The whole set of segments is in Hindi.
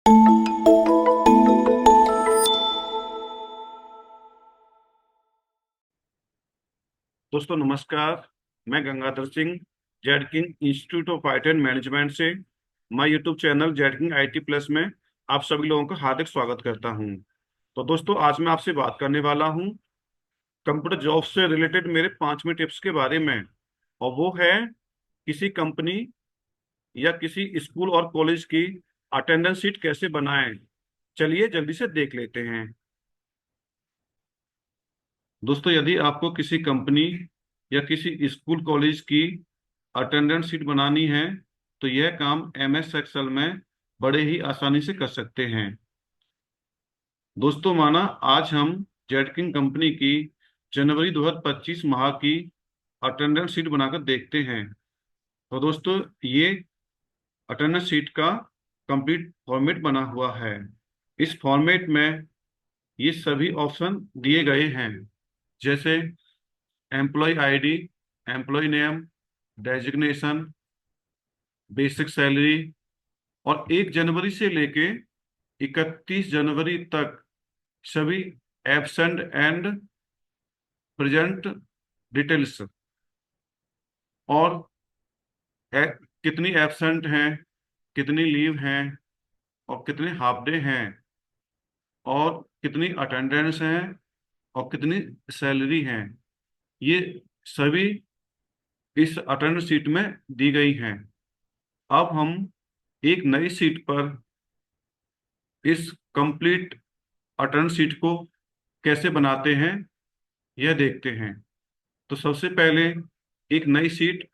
दोस्तों नमस्कार। मैं Gangadhar Singh Z king institute of IT and management से my YouTube channel Z king IT plus में आप सभी लोगों का हार्दिक स्वागत करता हूं। तो दोस्तों आज मैं आपसे बात करने वाला हूं कंप्यूटर जॉब से रिलेटेड मेरे 5वें टिप्स के बारे में। और वो है किसी कंपनी या किसी स्कूल और कॉलेज की अटेंडेंस शीट कैसे बनाएं। चलिए जल्दी से देख लेते हैं। दोस्तों यदि आपको किसी कंपनी या किसी स्कूल कॉलेज की अटेंडेंस शीट बनानी है तो यह काम एमएस एक्सेल में बड़े ही आसानी से कर सकते हैं। दोस्तों माना आज हम जेटकिंग कंपनी की जनवरी 2025 माह की अटेंडेंस शीट बनाकर देखते हैं। तो दोस्तों ये अटेंडेंस शीट का कंप्लीट फॉर्मेट बना हुआ है। इस फॉर्मेट में ये सभी ऑप्शन दिए गए हैं, जैसे employ ID, employ name, designation, basic salary, और 1 जनवरी से लेके 31 जनवरी तक सभी एब्सेंट एंड प्रेजेंट डिटेल्स, और कितनी एब्सेंट हैं, कितनी लीव हैं, और कितने हाफ डे हैं, और कितनी अटेंडेंस हैं, और कितनी सैलरी हैं, ये सभी इस अटेंडेंस शीट में दी गई हैं। अब हम एक नई शीट पर इस कंप्लीट अटेंडेंस शीट को कैसे बनाते हैं यह देखते हैं। तो सबसे पहले एक नई शीट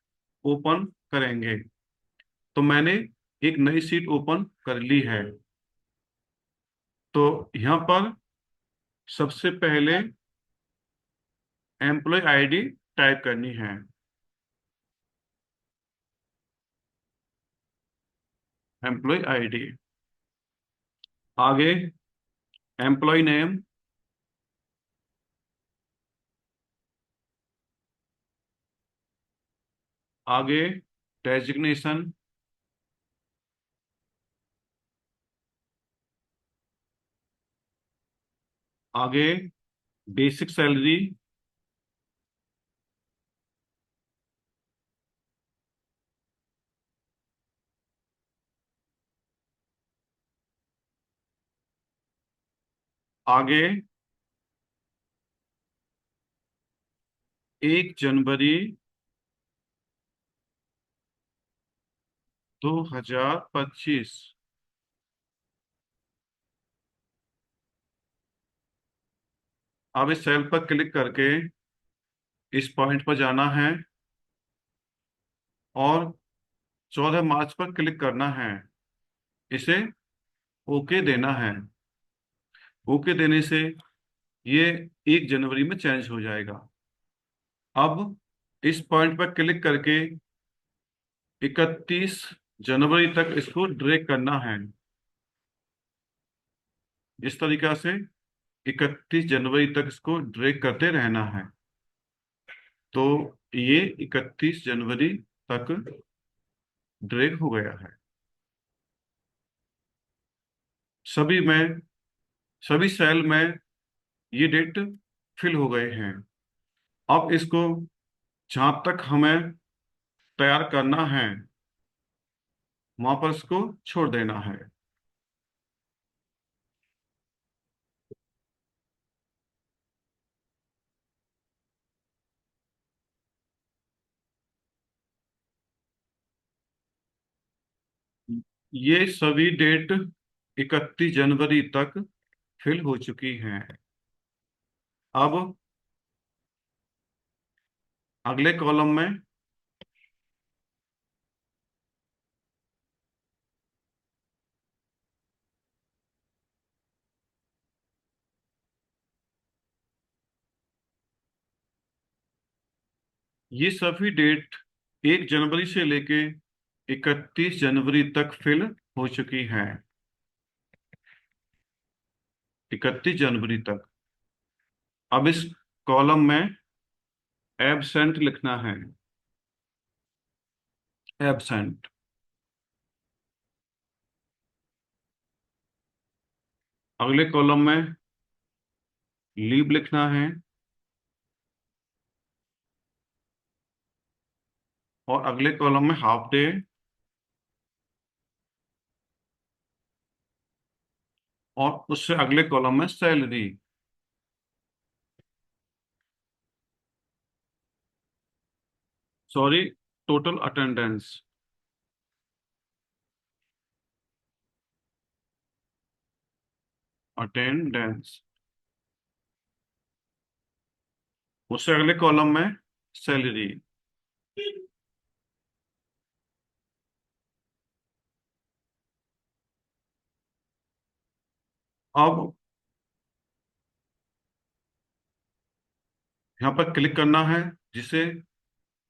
ओपन करेंगे। तो मैंने एक नई शीट ओपन कर ली है। तो यहाँ पर सबसे पहले एम्प्लॉय आईडी टाइप करनी है। एम्प्लॉय आईडी, आगे एम्प्लॉय नेम, आगे डेजिग्नेशन, आगे बेसिक सैलरी, आगे 1 जनवरी 2025। अब इस सेल पर क्लिक करके इस पॉइंट पर जाना है और 14 मार्च पर क्लिक करना है। इसे ओके देना है। ओके देने से ये 1 जनवरी में चेंज हो जाएगा। अब इस पॉइंट पर क्लिक करके 31 जनवरी तक इसको ड्रैग करना है। इस तरीका से 31 जनवरी तक इसको ड्रैग करते रहना है। तो ये 31 जनवरी तक ड्रैग हो गया है। सभी में सभी सेल में ये डेट फिल हो गए हैं। अब इसको जहां तक हमें तैयार करना है वहां पर इसको छोड़ देना है। ये सभी डेट 31 जनवरी तक फिल हो चुकी हैं। अब अगले कॉलम में ये सभी डेट 1 जनवरी से लेके 31 जनवरी तक फिल हो चुकी हैं। 31 जनवरी तक। अब इस कॉलम में एबसेंट लिखना है। एबसेंट। अगले कॉलम में लीव लिखना है, और अगले कॉलम में हाफ डे, और उससे अगले कॉलम में salary. Sorry, total attendance. Attendance, उससे अगले कॉलम में सैलरी। अब यहाँ पर क्लिक करना है, जिससे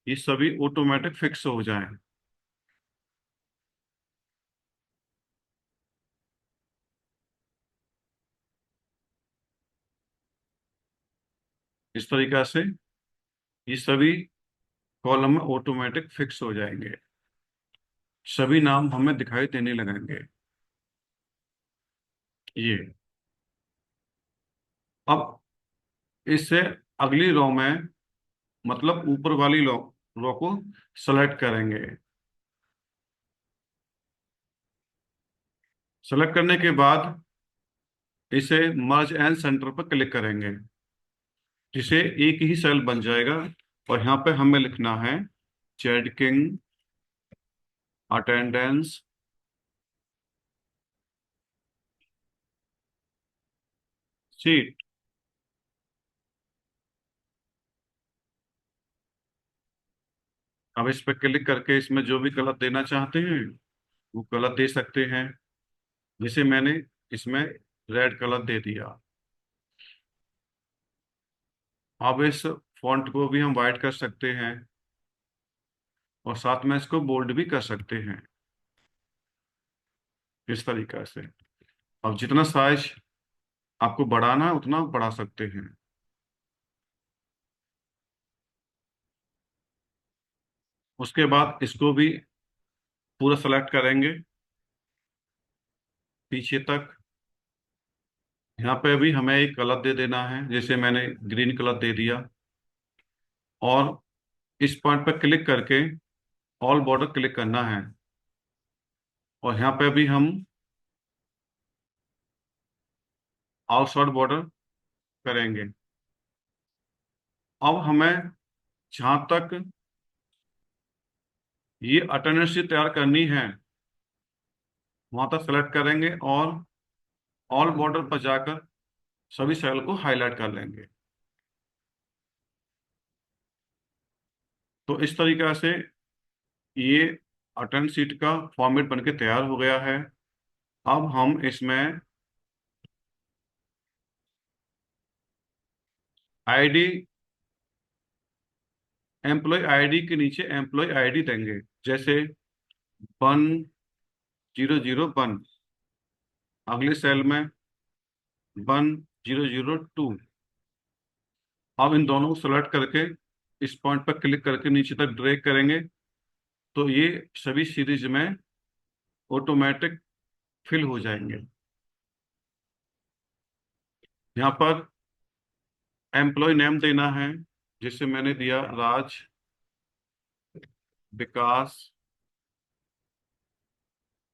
ये सभी ऑटोमेटिक फिक्स हो जाएं। इस तरीका से ये सभी कॉलम में ऑटोमेटिक फिक्स हो जाएंगे, सभी नाम हमें दिखाई देने लगेंगे। ये अब इससे अगली रो में, मतलब ऊपर वाली रो रो को सेलेक्ट करेंगे। सेलेक्ट करने के बाद इसे मर्ज एंड सेंटर पर क्लिक करेंगे, जिसे एक ही सेल बन जाएगा। और यहाँ पे हमें लिखना है जेड किंग अटेंडेंस शीट। अब इस पर क्लिक करके इसमें जो भी कलर देना चाहते हैं वो कलर दे सकते हैं। जैसे मैंने इसमें रेड कलर दे दिया। अब इस फॉन्ट को भी हम वाइट कर सकते हैं, और साथ में इसको बोल्ड भी कर सकते हैं, इस तरीका से। अब जितना साइज आपको बढ़ाना है उतना बढ़ा सकते हैं। उसके बाद इसको भी पूरा सेलेक्ट करेंगे पीछे तक। यहाँ पे भी हमें एक कलर दे देना है, जैसे मैंने ग्रीन कलर दे दिया। और इस पॉइंट पर क्लिक करके ऑल बॉर्डर क्लिक करना है, और यहाँ पे भी हम आउटसाइड बॉर्डर करेंगे। अब हमें जहाँ तक ये अटेंडेंस शीट तैयार करनी है वहां तक सेलेक्ट करेंगे, और ऑल बॉर्डर पर जाकर सभी सेल को हाईलाइट कर लेंगे। तो इस तरीका से ये अटेंडेंस शीट का फॉर्मेट बनके तैयार हो गया है। अब हम इसमें आईडी, एम्प्लॉय आईडी के नीचे एम्प्लॉय आईडी देंगे, जैसे 1001। अगले सेल में 1002। अब इन दोनों को सेलेक्ट करके इस पॉइंट पर क्लिक करके नीचे तक ड्रैग करेंगे, तो ये सभी सीरीज में ऑटोमेटिक फिल हो जाएंगे। यहाँ पर एम्प्लॉय नेम देना है, जिससे मैंने दिया राज, विकास,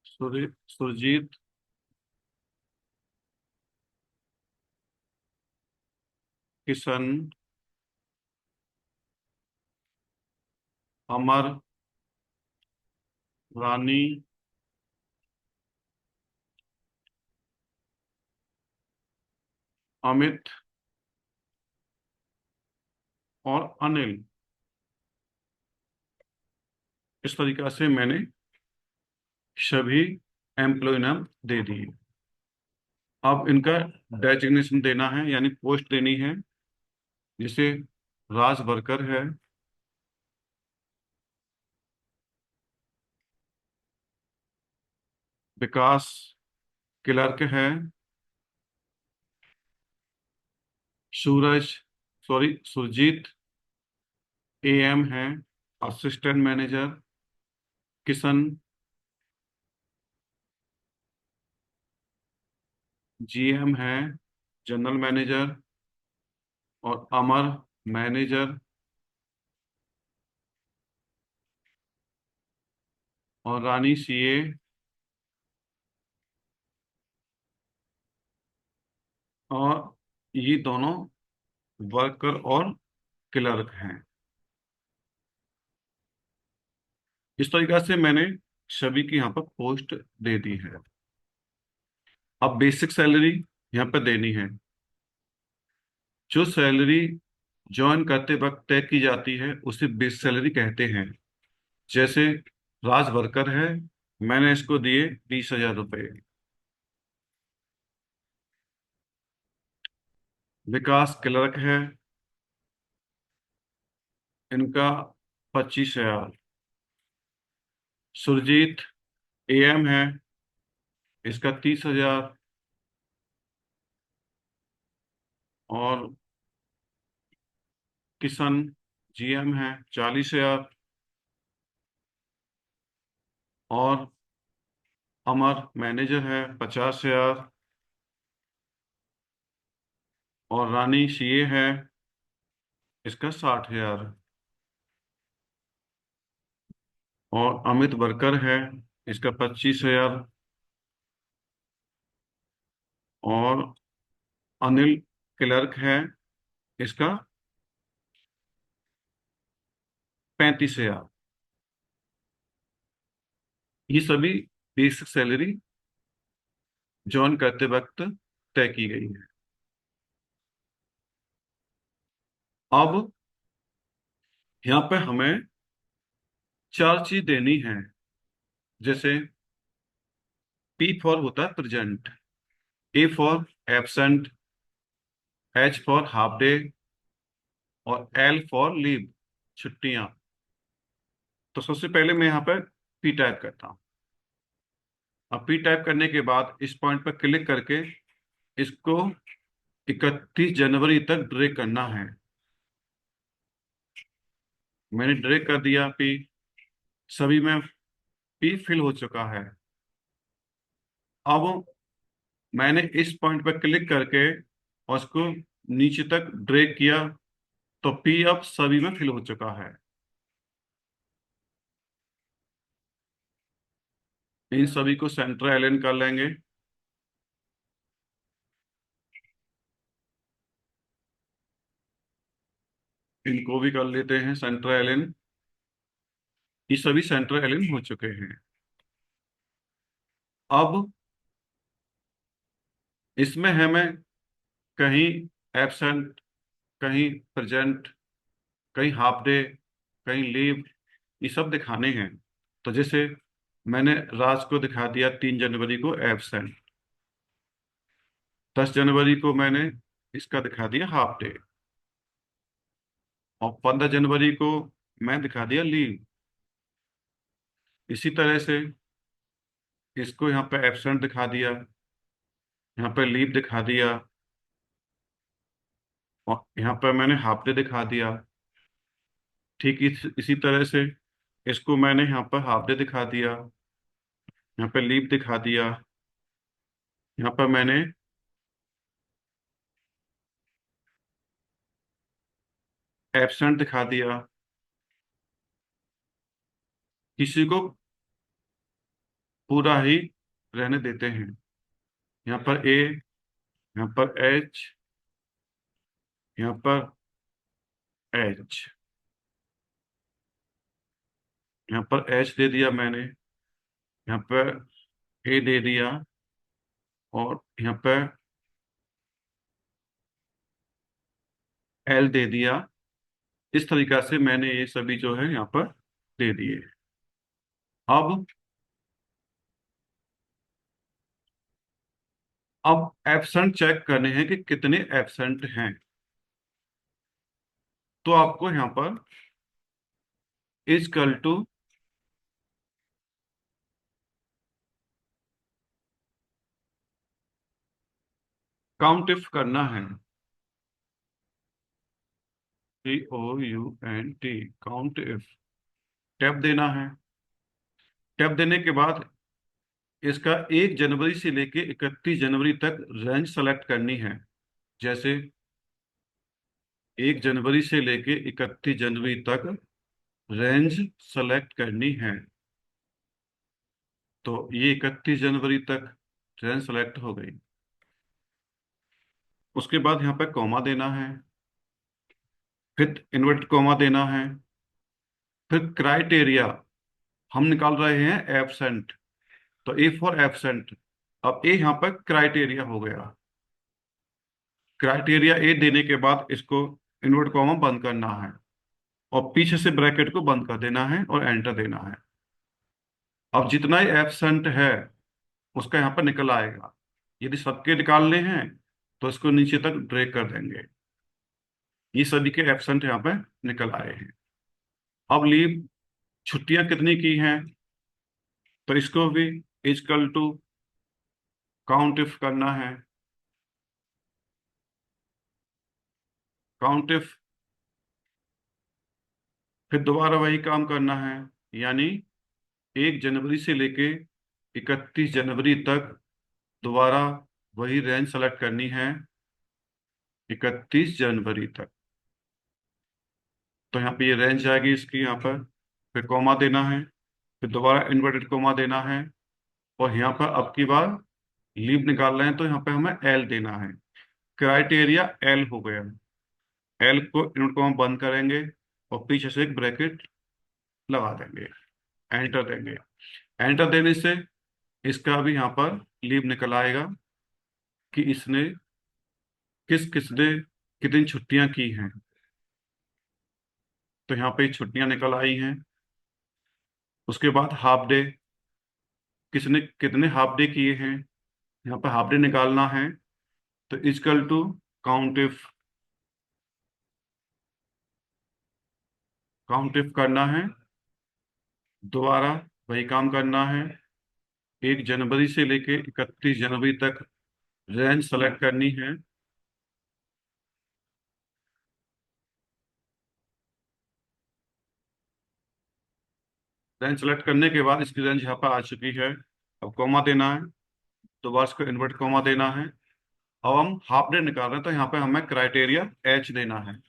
सुरजीत, किशन, अमर, रानी, अमित और अनिल। इस तरीका से मैंने सभी एम्प्लॉय नाम दे दिए। अब इनका डेजिग्नेशन देना है, यानी पोस्ट देनी है। जैसे राज वर्कर है, विकास क्लर्क है, सूरज, सॉरी सुरजीत एएम है, असिस्टेंट मैनेजर किशन जीएम है जनरल मैनेजर, और अमर मैनेजर, और रानी सीए, और ये दोनों वर्कर और क्लर्क हैं। इस तरीका से मैंने सभी की यहाँ पर पोस्ट दे दी है। अब बेसिक सैलरी यहाँ पर देनी है। जो सैलरी ज्वाइन करते वक्त तय की जाती है उसे बेस सैलरी कहते हैं। जैसे राज वर्कर है, मैंने इसको दिए 20,000 रुपये। विकास क्लर्क है, इनका 25,000। सुरजीत एएम है, इसका 30,000। और किशन जीएम है, 40,000। और अमर मैनेजर है, 50,000। और रानी सीए है, इसका 60,000। और अमित वर्कर है, इसका 25,000। और अनिल क्लर्क है, इसका 35,000। ये सभी बेसिक सैलरी ज्वाइन करते वक्त तय की गई है। अब यहाँ पे हमें चार चीज देनी है। जैसे पी फॉर होता है present, A for absent, H for half day, और एल फॉर लीव, छुट्टियां। तो सबसे पहले मैं यहाँ पर पी टाइप करता हूँ। अब पी टाइप करने के बाद इस पॉइंट पर क्लिक करके इसको 31 जनवरी तक ड्रैग करना है। मैंने ड्रैग कर दिया पी। सभी में पी फिल हो चुका है। अब मैंने इस पॉइंट पर क्लिक करके और उसको नीचे तक ड्रैग किया, तो पी अब सभी में फिल हो चुका है। इन सभी को सेंटर अलाइन कर लेंगे। इनको भी कर लेते हैं सेंटर अलाइन। ये सभी सेंटर अलाइन हो चुके हैं। अब इसमें हमें कहीं एब्सेंट, कहीं प्रेजेंट, कहीं हाफ डे, कहीं लीव, ये सब दिखाने हैं। तो जैसे मैंने राज को दिखा दिया 3 जनवरी को एब्सेंट। 10 जनवरी को मैंने इसका दिखा दिया हाफ डे। और 15 जनवरी को मैं दिखा दिया लीव। इसी तरह से इसको यहाँ पे एब्सेंट दिखा दिया, यहाँ पे लीव दिखा दिया, और यहाँ पर मैंने हाफ डे दिखा दिया। ठीक इसी तरह से इसको मैंने यहाँ पर हाफ डे दिखा दिया, यहाँ पे लीव दिखा दिया, यहाँ पर मैंने एब्सेंट दिखा दिया। किसी को पूरा ही रहने देते हैं। यहाँ पर ए, यहाँ पर एच, यहाँ पर एच, यहाँ पर एच दे दिया मैंने, यहाँ पर ए दे दिया, और यहाँ पर एल दे दिया। इस तरीका से मैंने ये सभी जो है यहाँ पर दे दिए। अब अब एब्सेंट चेक करने हैं कि कितने एब्सेंट हैं। तो आपको यहाँ पर इजकल टू काउंट इफ करना है। COUNT, count if. टैब देना है। टैब देने के बाद इसका 1 जनवरी से लेके 31 जनवरी तक रेंज सेलेक्ट करनी है। जैसे 1 जनवरी से लेके 31 जनवरी तक रेंज सेलेक्ट करनी है, तो ये 31 जनवरी तक रेंज सेलेक्ट हो गई। उसके बाद यहाँ पे कॉमा देना है, फिर इन्वर्टेड कॉमा देना है, फिर क्राइटेरिया हम निकाल रहे हैं एब्सेंट, तो ए फॉर एब्सेंट। अब ए यहाँ पर क्राइटेरिया हो गया। क्राइटेरिया ए देने के बाद इसको इन्वर्ट कॉमा बंद करना है और पीछे से ब्रैकेट को बंद कर देना है और एंटर देना है। अब जितना ही एब्सेंट है उसका यहाँ पर निकल आएगा। यदि सबके निकालने हैं तो इसको नीचे तक ड्रैग कर देंगे। ये सभी के एब्सेंट यहाँ पे निकल आए हैं। अब लीव छुट्टियां कितनी की हैं, तो इसको भी इजकल टू काउंट इफ करना है। काउंट इफ, फिर दोबारा वही काम करना है, यानी 1 जनवरी से लेके 31 जनवरी तक दोबारा वही रेंज सेलेक्ट करनी है, 31 जनवरी तक। तो यहाँ पे ये रेंज आएगी इसकी, यहाँ पर फिर कॉमा देना है, फिर दोबारा इन्वर्टेड कॉमा देना है, और यहाँ पर अब की बार लीव निकाल रहे हैं तो यहाँ पे हमें एल देना है। क्राइटेरिया एल हो गया। एल को इन्वर्ट कॉमा बंद करेंगे और पीछे से एक ब्रैकेट लगा देंगे, एंटर देंगे। एंटर देने से इसका भी यहाँ पर लीव निकल आएगा कि इसने किस किस ने कितनी छुट्टियां की हैं। तो यहाँ पे छुट्टियां निकल आई हैं। उसके बाद हाफ डे, किसने कितने हाफ डे किए हैं, यहाँ पे हाफ डे निकालना है। तो equal to count if, count if करना है, दोबारा वही काम करना है। 1 जनवरी से लेके 31 जनवरी तक रेंज सेलेक्ट करनी है। रेंज सेलेक्ट करने के बाद इसकी रेंज यहाँ पर आ चुकी है। अब कॉमा देना है, दोबारा इसको इन्वर्ट कॉमा देना है। अब हम हाफ डे निकाल रहे हैं तो यहाँ पे हमें क्राइटेरिया एच देना है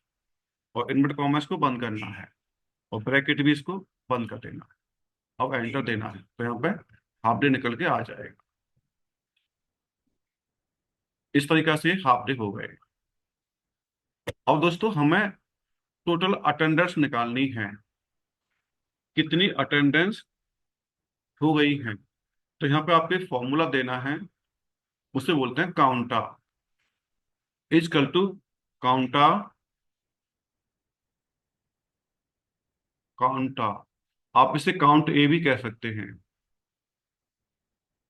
और इन्वर्ट कॉमा इसको बंद करना है और ब्रैकेट भी इसको बंद कर देना है। अब एंटर देना है तो यहाँ पे हाफ डे निकल के आ जाएगा। इस तरीका से हाफ डे हो गए। अब दोस्तों हमें टोटल अटेंडेंस निकालनी है, कितनी अटेंडेंस हो गई है। तो यहाँ पे आपको फॉर्मूला देना है, उसे बोलते हैं काउंटा। Is equal to काउंटा, काउंटा। आप इसे काउंट ए भी कह सकते हैं।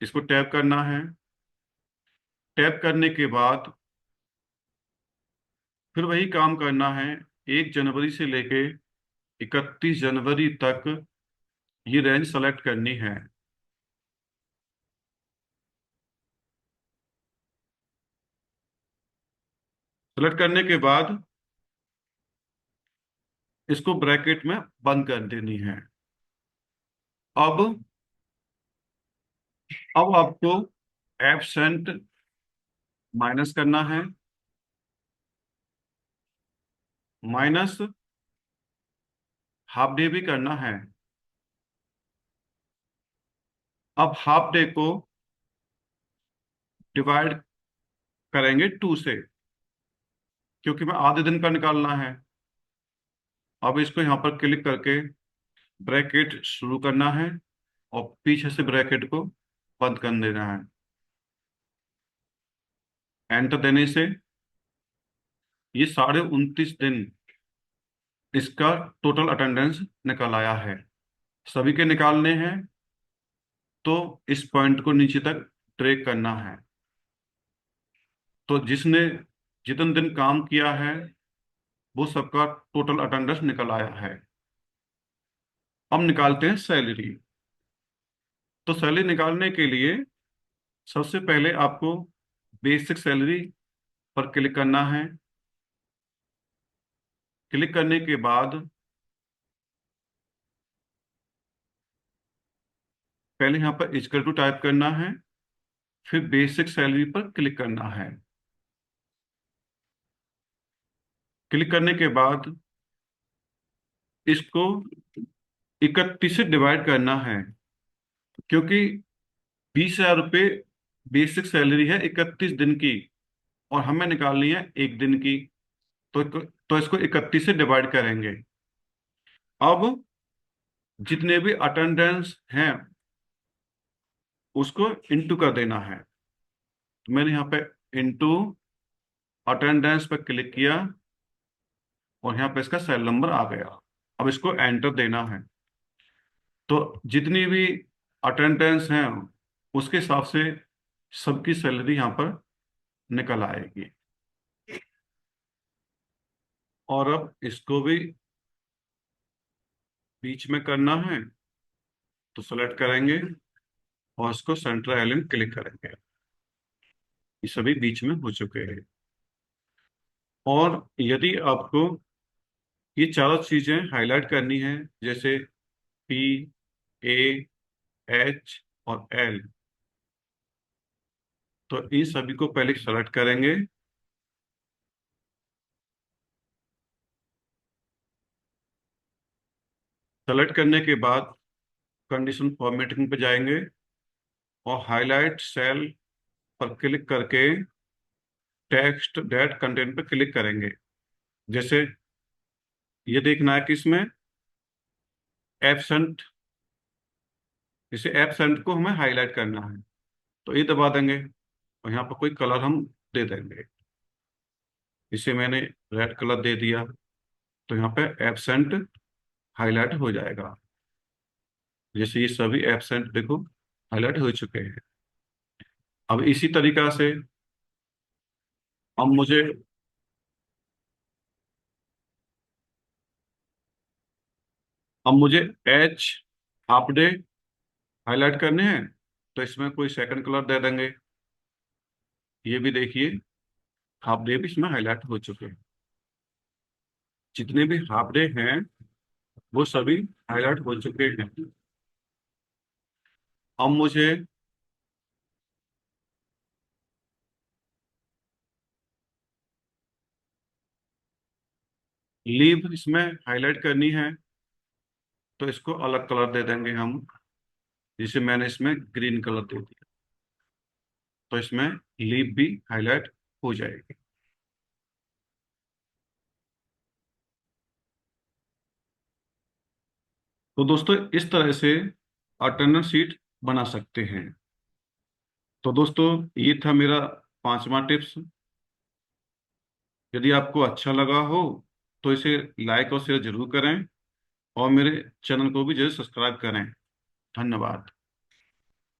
इसको टैप करना है। टैप करने के बाद फिर वही काम करना है। 1 जनवरी से लेके 31 जनवरी तक ये रेंज सेलेक्ट करनी है। सेलेक्ट करने के बाद इसको ब्रैकेट में बंद कर देनी है। अब आपको एब्सेंट माइनस करना है, माइनस हाफ डे भी करना है। अब हाफ डे को डिवाइड करेंगे 2 से, क्योंकि मैं आधे दिन का निकालना है। अब इसको यहाँ पर क्लिक करके ब्रैकेट शुरू करना है और पीछे से ब्रैकेट को बंद कर देना है। एंटर देने से ये 29.5 दिन इसका टोटल अटेंडेंस निकल आया है। सभी के निकालने हैं तो इस पॉइंट को नीचे तक ड्रैग करना है। तो जिसने जितने दिन काम किया है वो सबका टोटल अटेंडेंस निकल आया है। अब निकालते हैं सैलरी। तो सैलरी निकालने के लिए सबसे पहले आपको बेसिक सैलरी पर क्लिक करना है। क्लिक करने के बाद पहले यहाँ पर इक्वल टू टाइप करना है, फिर बेसिक सैलरी पर क्लिक करना है। क्लिक करने के बाद इसको 31 से डिवाइड करना है, क्योंकि 20,000 रुपये बेसिक सैलरी है 31 दिन की, और हमें निकालनी है एक दिन की। तो इसको 31 से डिवाइड करेंगे। अब जितने भी अटेंडेंस हैं उसको इंटू कर देना है। तो मैंने यहाँ पे इंटू अटेंडेंस पर क्लिक किया, और यहाँ पे इसका सेल नंबर आ गया। अब इसको एंटर देना है। तो जितनी भी अटेंडेंस हैं उसके हिसाब से सबकी सैलरी यहाँ पर निकल आएगी। और अब इसको भी बीच में करना है, तो सेलेक्ट करेंगे और इसको सेंटर आइलैंड क्लिक करेंगे। ये सभी बीच में हो चुके हैं। और यदि आपको ये चारों चीजें हाईलाइट करनी है, जैसे पी, ए, एच और एल, तो इन सभी को पहले सेलेक्ट करेंगे। सेलेक्ट करने के बाद कंडीशन फॉर्मेटिंग पे जाएंगे और हाईलाइट सेल पर क्लिक करके टेक्स्ट डेट कंटेंट पे क्लिक करेंगे। जैसे ये देखना है कि इसमें एब्सेंट, जैसे एब्सेंट को हमें हाईलाइट करना है, तो ये दबा देंगे और यहाँ पर कोई कलर हम दे देंगे। इसे मैंने रेड कलर दे दिया, तो यहाँ पे एब्सेंट हाईलाइट हो जाएगा। जैसे ये सभी एब्सेंट देखो हाईलाइट हो चुके हैं। अब इसी तरीका से अब मुझे अब मुझे एच हाफ डे हाईलाइट करने हैं, तो इसमें कोई सेकंड कलर दे देंगे। ये भी देखिए हाफ डे भी इसमें हाईलाइट हो चुके हैं। जितने भी हाफ डे हैं वो सभी हाईलाइट हो चुके हैं। अब मुझे लीव इसमें हाईलाइट करनी है, तो इसको अलग कलर दे देंगे हम। जिसे मैंने इसमें ग्रीन कलर दे दिया, तो इसमें लीव भी हाईलाइट हो जाएगी। तो दोस्तों इस तरह से अटर्नर सीट बना सकते हैं। तो दोस्तों ये था मेरा 5वां टिप्स। यदि आपको अच्छा लगा हो तो इसे लाइक और शेयर जरूर करें, और मेरे चैनल को भी जरूर सब्सक्राइब करें। धन्यवाद।